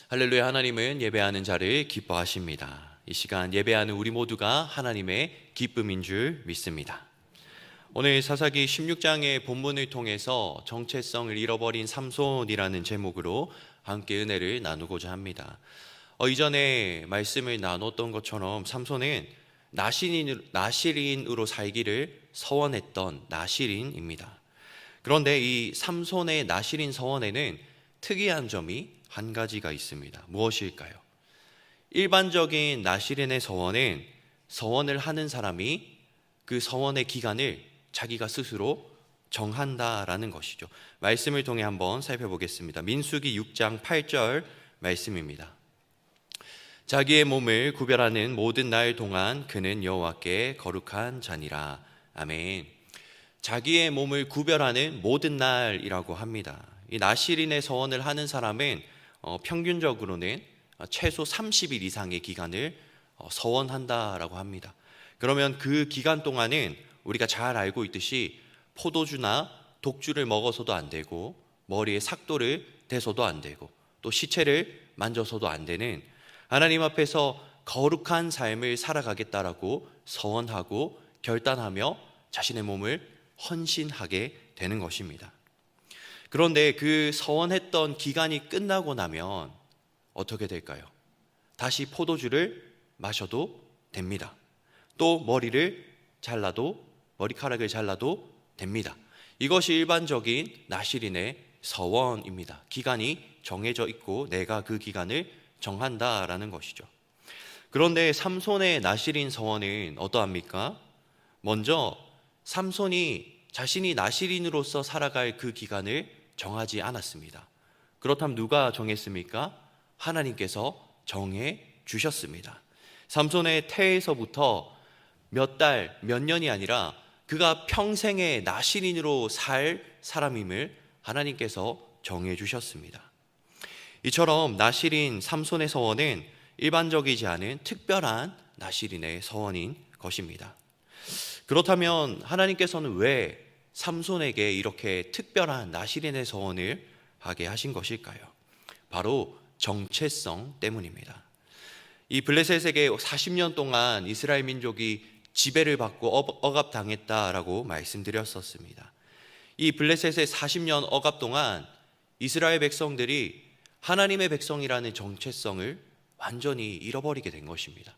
할렐루야. 하나님은 예배하는 자를 기뻐하십니다. 이 시간 예배하는 우리 모두가 하나님의 기쁨인 줄 믿습니다. 오늘 사사기 16장의 본문을 통해서 정체성을 잃어버린 삼손이라는 제목으로 함께 은혜를 나누고자 합니다. 이전에 말씀을 나눴던 것처럼 삼손은 나실인으로 살기를 서원했던 나실인입니다. 그런데 이 삼손의 나실인 서원에는 특이한 점이 한 가지가 있습니다. 무엇일까요? 일반적인 나실인의 서원은 서원을 하는 사람이 그 서원의 기간을 자기가 스스로 정한다라는 것이죠. 말씀을 통해 한번 살펴보겠습니다. 민수기 6장 8절 말씀입니다. 자기의 몸을 구별하는 모든 날 동안 그는 여호와께 거룩한 자니라. 아멘. 자기의 몸을 구별하는 모든 날이라고 합니다. 이 나실인의 서원을 하는 사람은 평균적으로는 최소 30일 이상의 기간을 서원한다라고 합니다. 그러면 그 기간 동안은 우리가 잘 알고 있듯이 포도주나 독주를 먹어서도 안 되고, 머리에 삭도를 대서도 안 되고, 또 시체를 만져서도 안 되는, 하나님 앞에서 거룩한 삶을 살아가겠다라고 서원하고 결단하며 자신의 몸을 헌신하게 되는 것입니다. 그런데 그 서원했던 기간이 끝나고 나면 어떻게 될까요? 다시 포도주를 마셔도 됩니다. 또 머리카락을 잘라도 됩니다. 이것이 일반적인 나실인의 서원입니다. 기간이 정해져 있고 내가 그 기간을 정한다라는 것이죠. 그런데 삼손의 나실인 서원은 어떠합니까? 먼저 삼손이 자신이 나실인으로서 살아갈 그 기간을 정하지 않았습니다. 그렇다면 누가 정했습니까? 하나님께서 정해 주셨습니다. 삼손의 태에서부터 몇 달, 몇 년이 아니라 그가 평생의 나실인으로 살 사람임을 하나님께서 정해 주셨습니다. 이처럼 나실인 삼손의 서원은 일반적이지 않은 특별한 나실인의 서원인 것입니다. 그렇다면 하나님께서는 왜 삼손에게 이렇게 특별한 나실인의 서원을 하게 하신 것일까요? 바로 정체성 때문입니다. 이 블레셋에게 40년 동안 이스라엘 민족이 지배를 받고 억압당했다라고 말씀드렸었습니다. 이 블레셋의 40년 억압 동안 이스라엘 백성들이 하나님의 백성이라는 정체성을 완전히 잃어버리게 된 것입니다.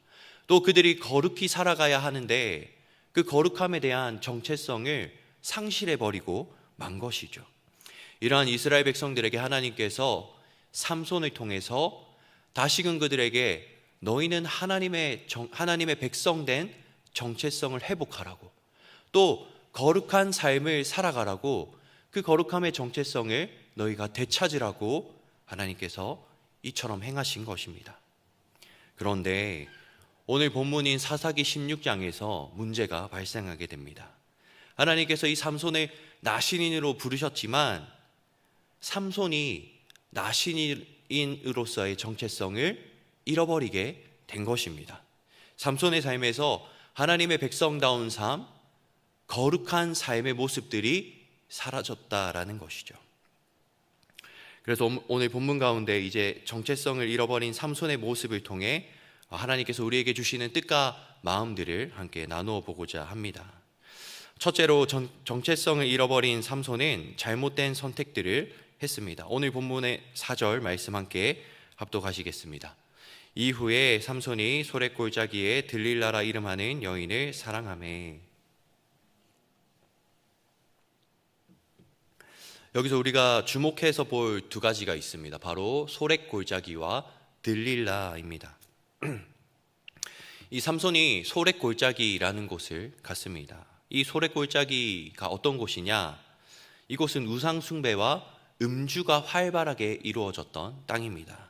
또 그들이 거룩히 살아가야 하는데 그 거룩함에 대한 정체성을 상실해버리고 만 것이죠. 이러한 이스라엘 백성들에게 하나님께서 삼손을 통해서 다시금 그들에게 너희는 하나님의 백성된 정체성을 회복하라고, 또 거룩한 삶을 살아가라고, 그 거룩함의 정체성을 너희가 되찾으라고 하나님께서 이처럼 행하신 것입니다. 그런데 오늘 본문인 사사기 16장에서 문제가 발생하게 됩니다. 하나님께서 이 삼손을 나실인으로 부르셨지만 삼손이 나실인으로서의 정체성을 잃어버리게 된 것입니다. 삼손의 삶에서 하나님의 백성다운 삶, 거룩한 삶의 모습들이 사라졌다라는 것이죠. 그래서 오늘 본문 가운데 이제 정체성을 잃어버린 삼손의 모습을 통해 하나님께서 우리에게 주시는 뜻과 마음들을 함께 나누어 보고자 합니다. 첫째로 정체성을 잃어버린 삼손은 잘못된 선택들을 했습니다. 오늘 본문의 4절 말씀 함께 합독하시겠습니다. 이후에 삼손이 소랫골짜기에 들릴라라 이름하는 여인을 사랑하매. 여기서 우리가 주목해서 볼 두 가지가 있습니다. 바로 소랫골짜기와 들릴라입니다. 이 삼손이 소랫골짜기라는 곳을 갔습니다. 이 소랫골짜기가 어떤 곳이냐? 이곳은 우상 숭배와 음주가 활발하게 이루어졌던 땅입니다.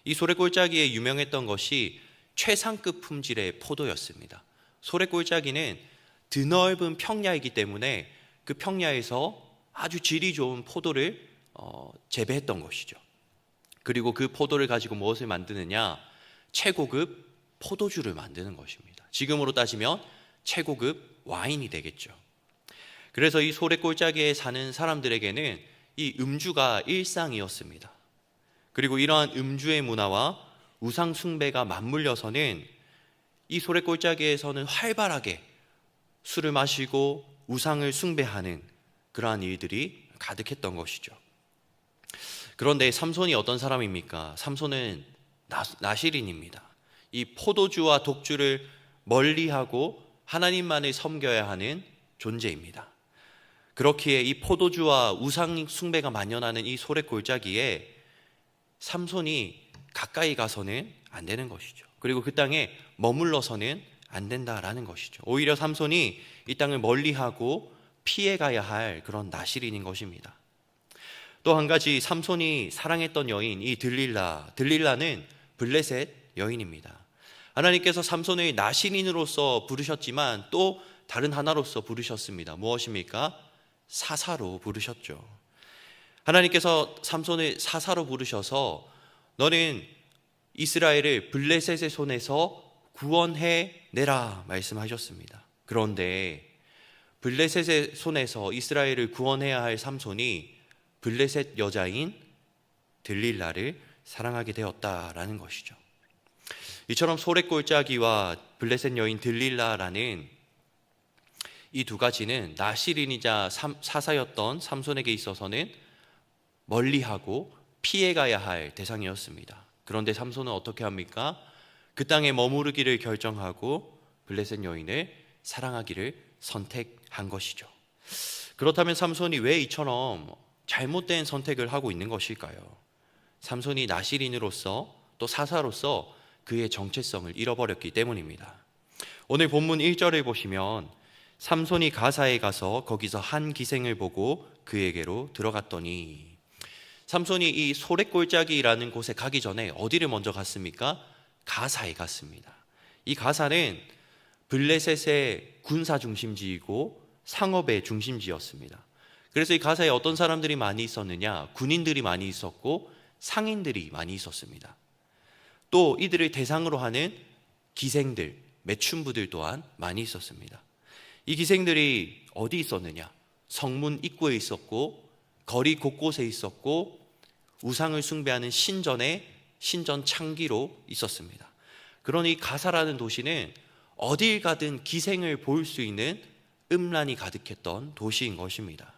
이 소랫골짜기에 유명했던 것이 최상급 품질의 포도였습니다. 소랫골짜기는 드넓은 평야이기 때문에 그 평야에서 아주 질이 좋은 포도를 재배했던 것이죠. 그리고 그 포도를 가지고 무엇을 만드느냐? 최고급 포도주를 만드는 것입니다. 지금으로 따지면 최고급 와인이 되겠죠. 그래서 이 소랫골짜기에 사는 사람들에게는 이 음주가 일상이었습니다. 그리고 이러한 음주의 문화와 우상 숭배가 맞물려서는 이 소래골짜기에서는 활발하게 술을 마시고 우상을 숭배하는 그러한 일들이 가득했던 것이죠. 그런데 삼손이 어떤 사람입니까? 삼손은 나실인입니다. 이 포도주와 독주를 멀리하고 하나님만을 섬겨야 하는 존재입니다. 그렇기에 이 포도주와 우상 숭배가 만연하는 이 소래골짜기에 삼손이 가까이 가서는 안 되는 것이죠. 그리고 그 땅에 머물러서는 안 된다라는 것이죠. 오히려 삼손이 이 땅을 멀리하고 피해가야 할 그런 나실인인 것입니다. 또 한 가지 삼손이 사랑했던 여인 이 들릴라는 블레셋 여인입니다. 하나님께서 삼손을 나실인으로서 부르셨지만 또 다른 하나로서 부르셨습니다. 무엇입니까? 사사로 부르셨죠. 하나님께서 삼손을 사사로 부르셔서 너는 이스라엘을 블레셋의 손에서 구원해내라 말씀하셨습니다. 그런데 블레셋의 손에서 이스라엘을 구원해야 할 삼손이 블레셋 여자인 들릴라를 사랑하게 되었다라는 것이죠. 이처럼 소래골짜기와 블레셋 여인 들릴라라는 이 두 가지는 나실인이자 사사였던 삼손에게 있어서는 멀리하고 피해가야 할 대상이었습니다. 그런데 삼손은 어떻게 합니까? 그 땅에 머무르기를 결정하고 블레셋 여인을 사랑하기를 선택한 것이죠. 그렇다면 삼손이 왜 이처럼 잘못된 선택을 하고 있는 것일까요? 삼손이 나실인으로서 또 사사로서 그의 정체성을 잃어버렸기 때문입니다. 오늘 본문 1절을 보시면 삼손이 가사에 가서 거기서 한 기생을 보고 그에게로 들어갔더니, 삼손이 이 소래골짜기라는 곳에 가기 전에 어디를 먼저 갔습니까? 가사에 갔습니다. 이 가사는 블레셋의 군사 중심지이고 상업의 중심지였습니다. 그래서 이 가사에 어떤 사람들이 많이 있었느냐? 군인들이 많이 있었고 상인들이 많이 있었습니다. 또 이들을 대상으로 하는 기생들, 매춘부들 또한 많이 있었습니다. 이 기생들이 어디 있었느냐? 성문 입구에 있었고 거리 곳곳에 있었고 우상을 숭배하는 신전 창기로 있었습니다. 그러니 가사라는 도시는 어딜 가든 기생을 볼 수 있는 음란이 가득했던 도시인 것입니다.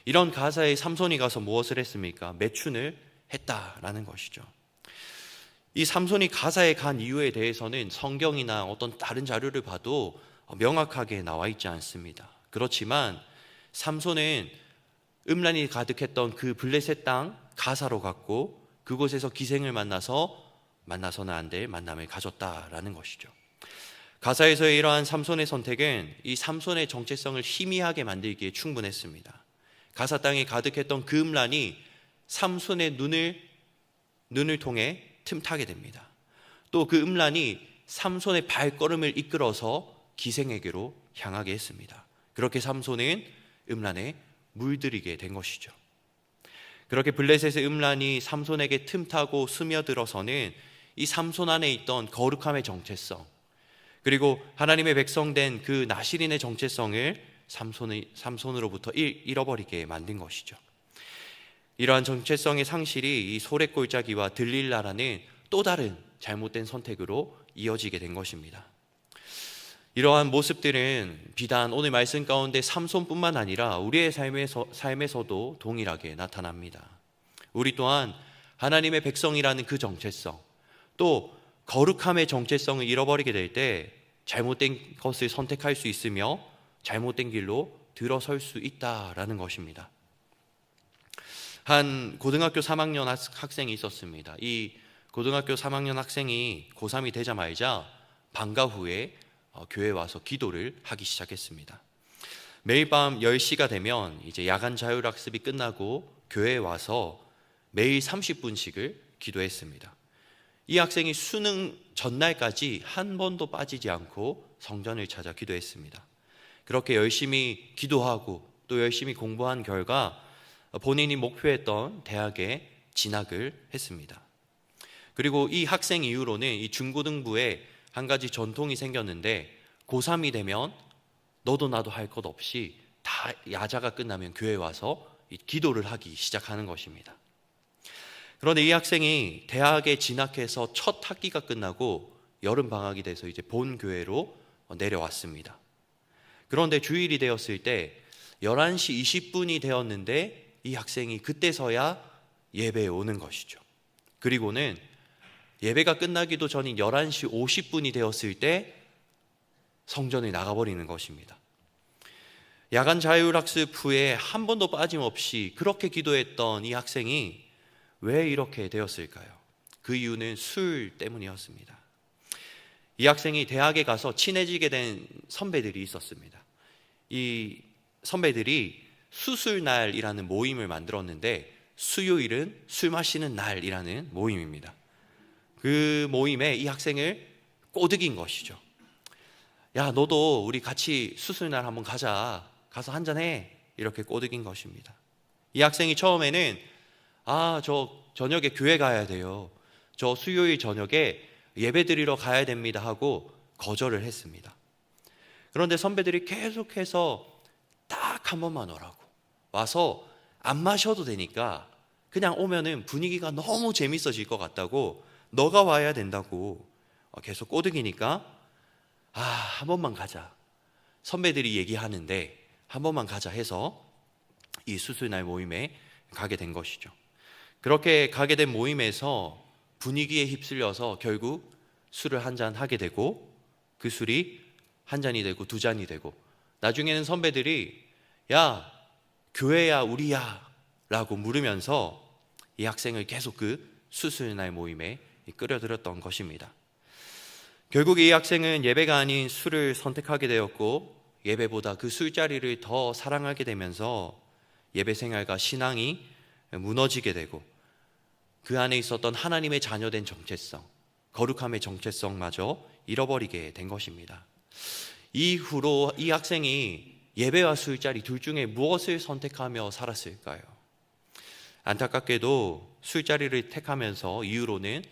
이런 가사에 삼손이 가서 무엇을 했습니까? 매춘을 했다라는 것이죠. 이 삼손이 가사에 간 이유에 대해서는 성경이나 어떤 다른 자료를 봐도 명확하게 나와 있지 않습니다. 그렇지만 삼손은 음란이 가득했던 그 블레셋 땅 가사로 갔고 그곳에서 기생을 만나서는 안 될 만남을 가졌다라는 것이죠. 가사에서의 이러한 삼손의 선택은 이 삼손의 정체성을 희미하게 만들기에 충분했습니다. 가사 땅에 가득했던 그 음란이 삼손의 눈을 통해 틈타게 됩니다. 또 그 음란이 삼손의 발걸음을 이끌어서 기생에게로 향하게 했습니다. 그렇게 삼손은 음란에 물들이게 된 것이죠. 그렇게 블레셋의 음란이 삼손에게 틈타고 스며들어서는 이 삼손 안에 있던 거룩함의 정체성, 그리고 하나님의 백성된 그 나실인의 정체성을 삼손으로부터 잃어버리게 만든 것이죠. 이러한 정체성의 상실이 이 소래골짜기와 들릴라라는 또 다른 잘못된 선택으로 이어지게 된 것입니다. 이러한 모습들은 비단 오늘 말씀 가운데 삼손뿐만 아니라 우리의 삶에서도 동일하게 나타납니다. 우리 또한 하나님의 백성이라는 그 정체성, 또 거룩함의 정체성을 잃어버리게 될 때 잘못된 것을 선택할 수 있으며 잘못된 길로 들어설 수 있다라는 것입니다. 한 고등학교 3학년 학생이 있었습니다. 이 고등학교 3학년 학생이 고3이 되자마자 방과 후에 교회에 와서 기도를 하기 시작했습니다. 매일 밤 10시가 되면 이제 야간 자율학습이 끝나고 교회에 와서 매일 30분씩을 기도했습니다. 이 학생이 수능 전날까지 한 번도 빠지지 않고 성전을 찾아 기도했습니다. 그렇게 열심히 기도하고 또 열심히 공부한 결과 본인이 목표했던 대학에 진학을 했습니다. 그리고 이 학생 이후로는 이 중고등부에 한 가지 전통이 생겼는데 고3이 되면 너도 나도 할 것 없이 다 야자가 끝나면 교회에 와서 기도를 하기 시작하는 것입니다. 그런데 이 학생이 대학에 진학해서 첫 학기가 끝나고 여름 방학이 돼서 이제 본 교회로 내려왔습니다. 그런데 주일이 되었을 때 11시 20분이 되었는데 이 학생이 그때서야 예배에 오는 것이죠. 그리고는 예배가 끝나기도 전인 11시 50분이 되었을 때 성전에 나가버리는 것입니다. 야간 자율학습 후에 한 번도 빠짐없이 그렇게 기도했던 이 학생이 왜 이렇게 되었을까요? 그 이유는 술 때문이었습니다. 이 학생이 대학에 가서 친해지게 된 선배들이 있었습니다. 이 선배들이 수술날이라는 모임을 만들었는데 수요일은 술 마시는 날이라는 모임입니다. 그 모임에 이 학생을 꼬드긴 것이죠. 야, 너도 우리 같이 수술날 한번 가자. 가서 한잔해. 이렇게 꼬드긴 것입니다. 이 학생이 처음에는 저 저녁에 교회 가야 돼요. 저 수요일 저녁에 예배 드리러 가야 됩니다 하고 거절을 했습니다. 그런데 선배들이 계속해서 딱 한 번만 오라고 와서 안 마셔도 되니까 그냥 오면은 분위기가 너무 재밌어질 것 같다고 너가 와야 된다고 계속 꼬드기니까 한 번만 가자. 선배들이 얘기하는데 한 번만 가자 해서 이 수술날 모임에 가게 된 것이죠. 그렇게 가게 된 모임에서 분위기에 휩쓸려서 결국 술을 한 잔 하게 되고 그 술이 한 잔이 되고 두 잔이 되고 나중에는 선배들이 야, 교회야 우리야 라고 물으면서 이 학생을 계속 그 수술날 모임에 끌어들였던 것입니다. 결국 이 학생은 예배가 아닌 술을 선택하게 되었고 예배보다 그 술자리를 더 사랑하게 되면서 예배 생활과 신앙이 무너지게 되고 그 안에 있었던 하나님의 자녀된 정체성, 거룩함의 정체성마저 잃어버리게 된 것입니다. 이후로 이 학생이 예배와 술자리 둘 중에 무엇을 선택하며 살았을까요? 안타깝게도 술자리를 택하면서 이후로는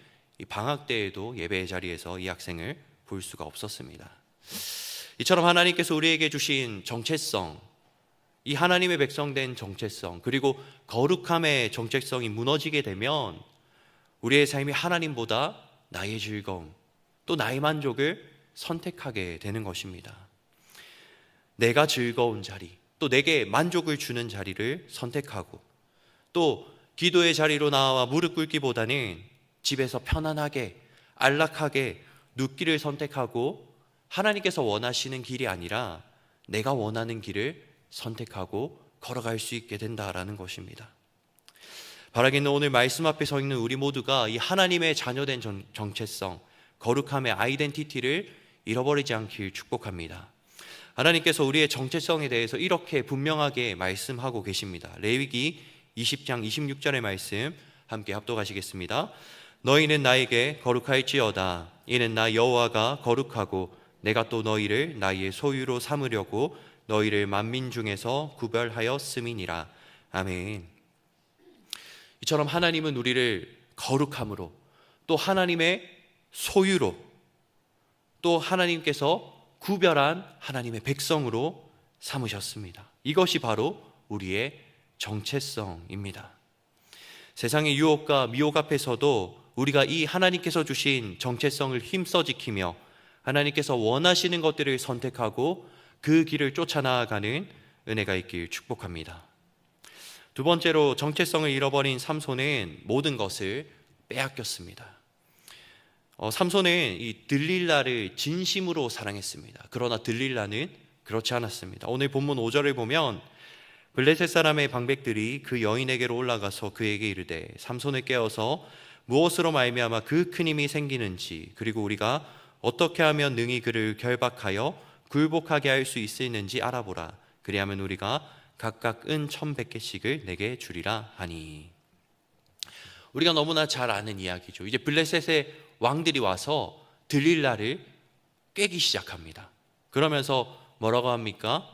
방학 때에도 예배의 자리에서 이 학생을 볼 수가 없었습니다. 이처럼 하나님께서 우리에게 주신 정체성, 이 하나님의 백성된 정체성, 그리고 거룩함의 정체성이 무너지게 되면 우리의 삶이 하나님보다 나의 즐거움, 또 나의 만족을 선택하게 되는 것입니다. 내가 즐거운 자리, 또 내게 만족을 주는 자리를 선택하고 또 기도의 자리로 나와 무릎 꿇기보다는 집에서 편안하게 안락하게 눕기를 선택하고 하나님께서 원하시는 길이 아니라 내가 원하는 길을 선택하고 걸어갈 수 있게 된다라는 것입니다. 바라기는 오늘 말씀 앞에 서 있는 우리 모두가 이 하나님의 자녀된 정체성, 거룩함의 아이덴티티를 잃어버리지 않길 축복합니다. 하나님께서 우리의 정체성에 대해서 이렇게 분명하게 말씀하고 계십니다. 레위기 20장 26절의 말씀 함께 합독하시겠습니다. 너희는 나에게 거룩할지어다. 이는 나 여호와가 거룩하고 내가 또 너희를 나의 소유로 삼으려고 너희를 만민 중에서 구별하였음이니라. 아멘. 이처럼 하나님은 우리를 거룩함으로 또 하나님의 소유로 또 하나님께서 구별한 하나님의 백성으로 삼으셨습니다. 이것이 바로 우리의 정체성입니다. 세상의 유혹과 미혹 앞에서도 우리가 이 하나님께서 주신 정체성을 힘써 지키며 하나님께서 원하시는 것들을 선택하고 그 길을 쫓아나가는 은혜가 있길 축복합니다. 두 번째로 정체성을 잃어버린 삼손은 모든 것을 빼앗겼습니다. 삼손은 이 들릴라를 진심으로 사랑했습니다. 그러나 들릴라는 그렇지 않았습니다. 오늘 본문 5절을 보면 블레셋 사람의 방백들이 그 여인에게로 올라가서 그에게 이르되 삼손을 깨워서 무엇으로 말미암아 그 큰 힘이 생기는지 그리고 우리가 어떻게 하면 능히 그를 결박하여 굴복하게 할 수 있을는지 알아보라. 그리하면 우리가 각각 은 1,100개씩을 내게 주리라 하니. 우리가 너무나 잘 아는 이야기죠. 이제 블레셋의 왕들이 와서 들릴라를 깨기 시작합니다. 그러면서 뭐라고 합니까?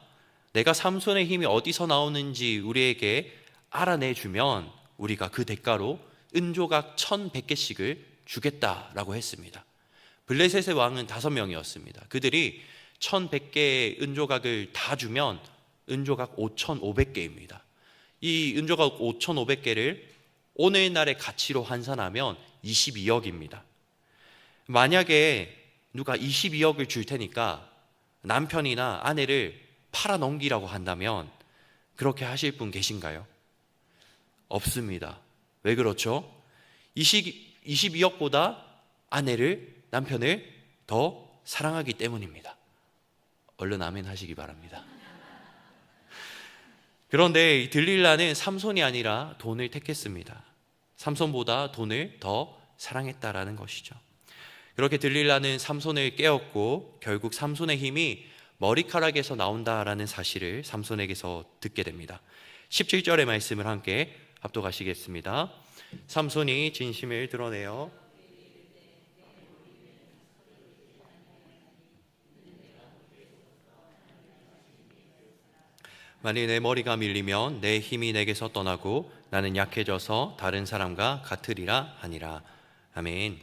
내가 삼손의 힘이 어디서 나오는지 우리에게 알아내주면 우리가 그 대가로 은조각 1,100개씩을 주겠다라고 했습니다. 블레셋의 왕은 5명이었습니다. 그들이 1,100개의 은조각을 다 주면 은조각 5,500개입니다. 이 은조각 5,500개를 오늘날의 가치로 환산하면 22억입니다. 만약에 누가 22억을 줄 테니까 남편이나 아내를 팔아 넘기라고 한다면 그렇게 하실 분 계신가요? 없습니다. 왜 그렇죠? 22억보다 남편을 더 사랑하기 때문입니다. 얼른 아멘 하시기 바랍니다. 그런데 이 들릴라는 삼손이 아니라 돈을 택했습니다. 삼손보다 돈을 더 사랑했다라는 것이죠. 그렇게 들릴라는 삼손을 깨웠고 결국 삼손의 힘이 머리카락에서 나온다라는 사실을 삼손에게서 듣게 됩니다. 17절의 말씀을 함께 합독하시겠습니다. 삼손이 진심을 드러내어 만일 내 머리가 밀리면 내 힘이 내게서 떠나고 나는 약해져서 다른 사람과 같으리라 하니라. 아멘.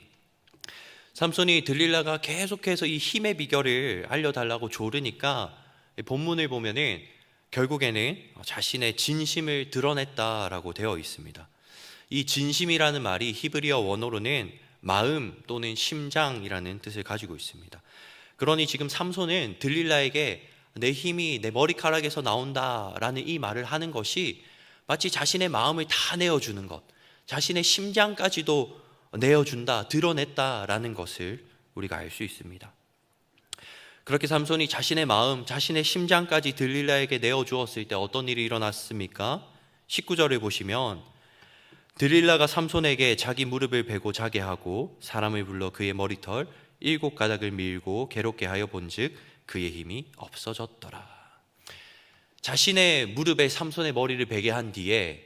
삼손이 들릴라가 계속해서 이 힘의 비결을 알려달라고 조르니까 본문을 보면은 결국에는 자신의 진심을 드러냈다라고 되어 있습니다. 이 진심이라는 말이 히브리어 원어로는 마음 또는 심장이라는 뜻을 가지고 있습니다. 그러니 지금 삼손은 들릴라에게 내 힘이 내 머리카락에서 나온다라는 이 말을 하는 것이 마치 자신의 마음을 다 내어주는 것, 자신의 심장까지도 내어준다, 드러냈다라는 것을 우리가 알 수 있습니다. 그렇게 삼손이 자신의 마음, 자신의 심장까지 들릴라에게 내어주었을 때 어떤 일이 일어났습니까? 19절을 보시면 들릴라가 삼손에게 자기 무릎을 베고 자게 하고 사람을 불러 그의 머리털 7가닥을 밀고 괴롭게 하여 본즉 그의 힘이 없어졌더라. 자신의 무릎에 삼손의 머리를 베게 한 뒤에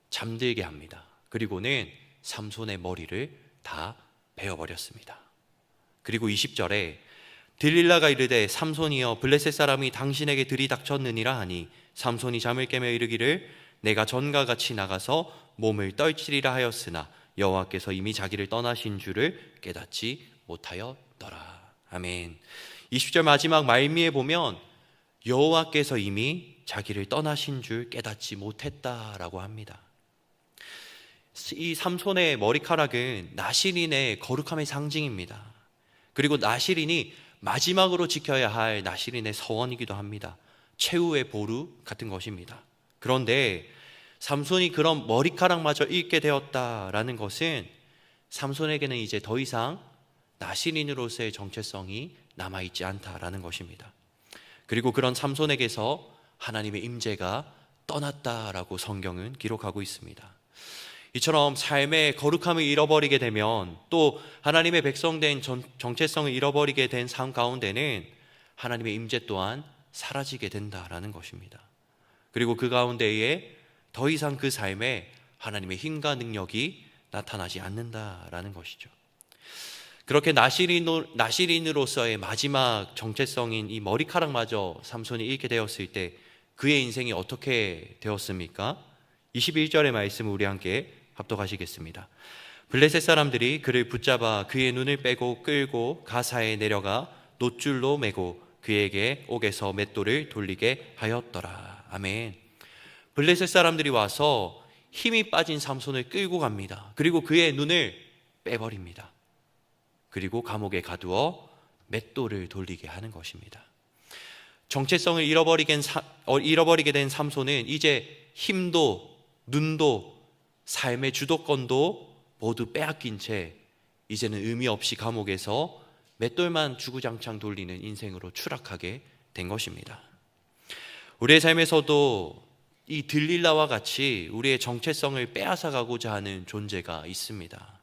잠들게 합니다. 그리고는 삼손의 머리를 다 베어버렸습니다. 그리고 20절에 들릴라가 이르되 삼손이여 블레셋 사람이 당신에게 들이닥쳤느니라 하니 삼손이 잠을 깨며 이르기를 내가 전과 같이 나가서 몸을 떨치리라 하였으나 여호와께서 이미 자기를 떠나신 줄을 깨닫지 못하였더라. 아멘. 20절 마지막 말미에 보면 여호와께서 이미 자기를 떠나신 줄 깨닫지 못했다라고 합니다. 이 삼손의 머리카락은 나실인의 거룩함의 상징입니다. 그리고 나실인이 마지막으로 지켜야 할 나실인의 서원이기도 합니다. 최후의 보루 같은 것입니다. 그런데 삼손이 그런 머리카락마저 잃게 되었다라는 것은 삼손에게는 이제 더 이상 나실인으로서의 정체성이 남아있지 않다라는 것입니다. 그리고 그런 삼손에게서 하나님의 임재가 떠났다라고 성경은 기록하고 있습니다. 이처럼 삶의 거룩함을 잃어버리게 되면 또 하나님의 백성된 정체성을 잃어버리게 된 삶 가운데는 하나님의 임재 또한 사라지게 된다라는 것입니다. 그리고 그 가운데에 더 이상 그 삶에 하나님의 힘과 능력이 나타나지 않는다라는 것이죠. 그렇게 나실인으로서의 마지막 정체성인 이 머리카락마저 삼손이 잃게 되었을 때 그의 인생이 어떻게 되었습니까? 21절의 말씀을 우리 함께 합독하시겠습니다. 블레셋 사람들이 그를 붙잡아 그의 눈을 빼고 끌고 가사에 내려가 놋줄로 매고 그에게 옥에서 맷돌을 돌리게 하였더라. 아멘. 블레셋 사람들이 와서 힘이 빠진 삼손을 끌고 갑니다. 그리고 그의 눈을 빼버립니다. 그리고 감옥에 가두어 맷돌을 돌리게 하는 것입니다. 정체성을 잃어버리게 된 삼손은 이제 힘도 눈도 삶의 주도권도 모두 빼앗긴 채 이제는 의미 없이 감옥에서 맷돌만 주구장창 돌리는 인생으로 추락하게 된 것입니다. 우리의 삶에서도 이 들릴라와 같이 우리의 정체성을 빼앗아가고자 하는 존재가 있습니다.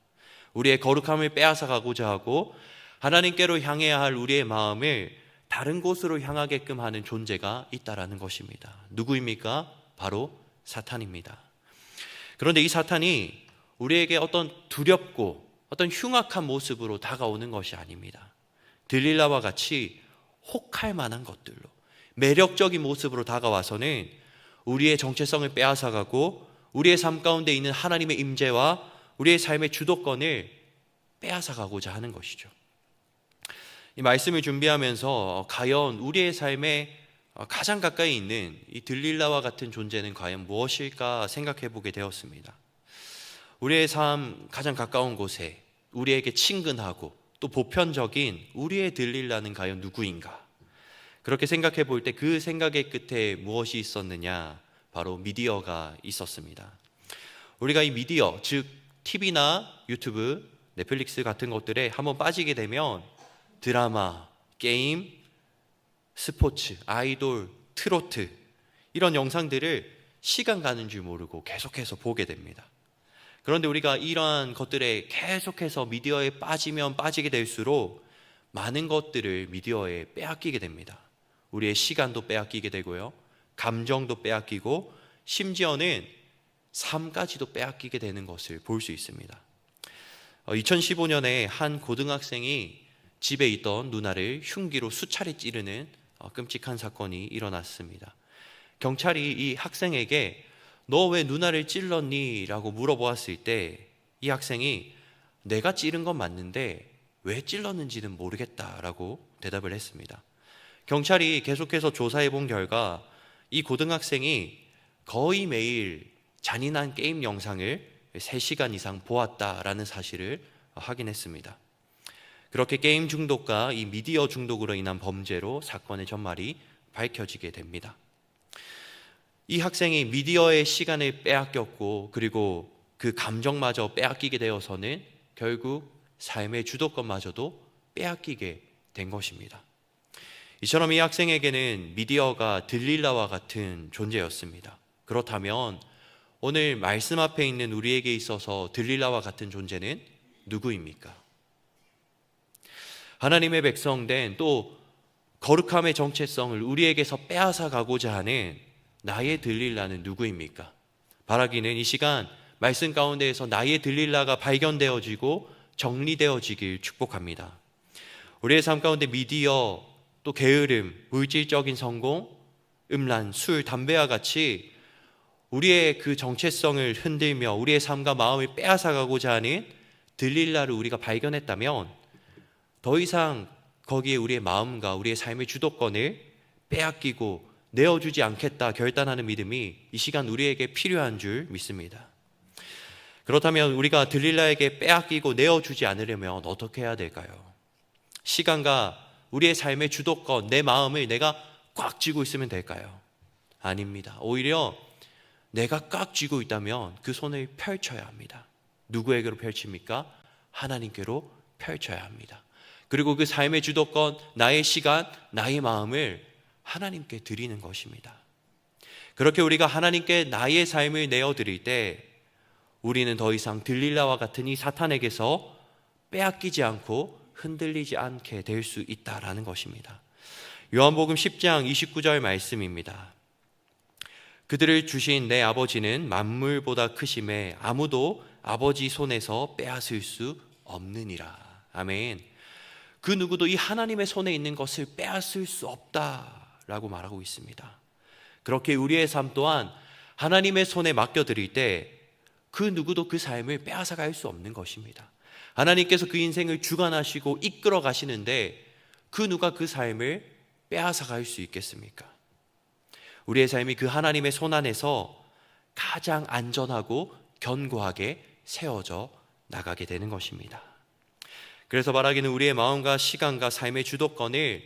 우리의 거룩함을 빼앗아가고자 하고 하나님께로 향해야 할 우리의 마음을 다른 곳으로 향하게끔 하는 존재가 있다라는 것입니다. 누구입니까? 바로 사탄입니다. 그런데 이 사탄이 우리에게 어떤 두렵고 어떤 흉악한 모습으로 다가오는 것이 아닙니다. 들릴라와 같이 혹할 만한 것들로 매력적인 모습으로 다가와서는 우리의 정체성을 빼앗아가고 우리의 삶 가운데 있는 하나님의 임재와 우리의 삶의 주도권을 빼앗아가고자 하는 것이죠. 이 말씀을 준비하면서 과연 우리의 삶에 가장 가까이 있는 이 들릴라와 같은 존재는 과연 무엇일까 생각해 보게 되었습니다. 우리의 삶 가장 가까운 곳에 우리에게 친근하고 또 보편적인 우리의 들릴라는 과연 누구인가? 그렇게 생각해 볼 때 그 생각의 끝에 무엇이 있었느냐? 바로 미디어가 있었습니다. 우리가 이 미디어, 즉 TV나 유튜브, 넷플릭스 같은 것들에 한번 빠지게 되면 드라마, 게임, 스포츠, 아이돌, 트로트 이런 영상들을 시간 가는 줄 모르고 계속해서 보게 됩니다. 그런데 우리가 이러한 것들에 계속해서 미디어에 빠지면 빠지게 될수록 많은 것들을 미디어에 빼앗기게 됩니다. 우리의 시간도 빼앗기게 되고요, 감정도 빼앗기고 심지어는 삶까지도 빼앗기게 되는 것을 볼 수 있습니다. 2015년에 한 고등학생이 집에 있던 누나를 흉기로 수차례 찌르는 끔찍한 사건이 일어났습니다. 경찰이 이 학생에게 너 왜 누나를 찔렀니? 라고 물어보았을 때 이 학생이 내가 찌른 건 맞는데 왜 찔렀는지는 모르겠다라고 대답을 했습니다. 경찰이 계속해서 조사해 본 결과 이 고등학생이 거의 매일 잔인한 게임 영상을 3시간 이상 보았다라는 사실을 확인했습니다. 그렇게 게임 중독과 이 미디어 중독으로 인한 범죄로 사건의 전말이 밝혀지게 됩니다. 이 학생이 미디어의 시간을 빼앗겼고 그리고 그 감정마저 빼앗기게 되어서는 결국 삶의 주도권마저도 빼앗기게 된 것입니다. 이처럼 이 학생에게는 미디어가 들릴라와 같은 존재였습니다. 그렇다면 오늘 말씀 앞에 있는 우리에게 있어서 들릴라와 같은 존재는 누구입니까? 하나님의 백성된 또 거룩함의 정체성을 우리에게서 빼앗아 가고자 하는 나의 들릴라는 누구입니까? 바라기는 이 시간 말씀 가운데에서 나의 들릴라가 발견되어지고 정리되어지길 축복합니다. 우리의 삶 가운데 미디어, 또 게으름, 물질적인 성공, 음란, 술, 담배와 같이 우리의 그 정체성을 흔들며 우리의 삶과 마음을 빼앗아가고자 하는 들릴라를 우리가 발견했다면 더 이상 거기에 우리의 마음과 우리의 삶의 주도권을 빼앗기고 내어주지 않겠다 결단하는 믿음이 이 시간 우리에게 필요한 줄 믿습니다. 그렇다면 우리가 들릴라에게 빼앗기고 내어주지 않으려면 어떻게 해야 될까요? 시간과 우리의 삶의 주도권, 내 마음을 내가 꽉 쥐고 있으면 될까요? 아닙니다. 오히려 내가 꽉 쥐고 있다면 그 손을 펼쳐야 합니다. 누구에게로 펼칩니까? 하나님께로 펼쳐야 합니다. 그리고 그 삶의 주도권, 나의 시간, 나의 마음을 하나님께 드리는 것입니다. 그렇게 우리가 하나님께 나의 삶을 내어드릴 때 우리는 더 이상 들릴라와 같은 이 사탄에게서 빼앗기지 않고 흔들리지 않게 될 수 있다라는 것입니다. 요한복음 10장 29절 말씀입니다. 그들을 주신 내 아버지는 만물보다 크심에 아무도 아버지 손에서 빼앗을 수 없느니라. 아멘. 그 누구도 이 하나님의 손에 있는 것을 빼앗을 수 없다라고 말하고 있습니다. 그렇게 우리의 삶 또한 하나님의 손에 맡겨드릴 때 그 누구도 그 삶을 빼앗아갈 수 없는 것입니다. 하나님께서 그 인생을 주관하시고 이끌어 가시는데 그 누가 그 삶을 빼앗아갈 수 있겠습니까? 우리의 삶이 그 하나님의 손 안에서 가장 안전하고 견고하게 세워져 나가게 되는 것입니다. 그래서 말하기는 우리의 마음과 시간과 삶의 주도권을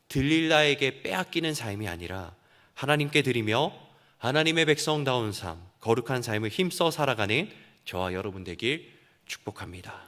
들릴라에게 빼앗기는 삶이 아니라 하나님께 드리며 하나님의 백성다운 삶, 거룩한 삶을 힘써 살아가는 저와 여러분 되길 축복합니다.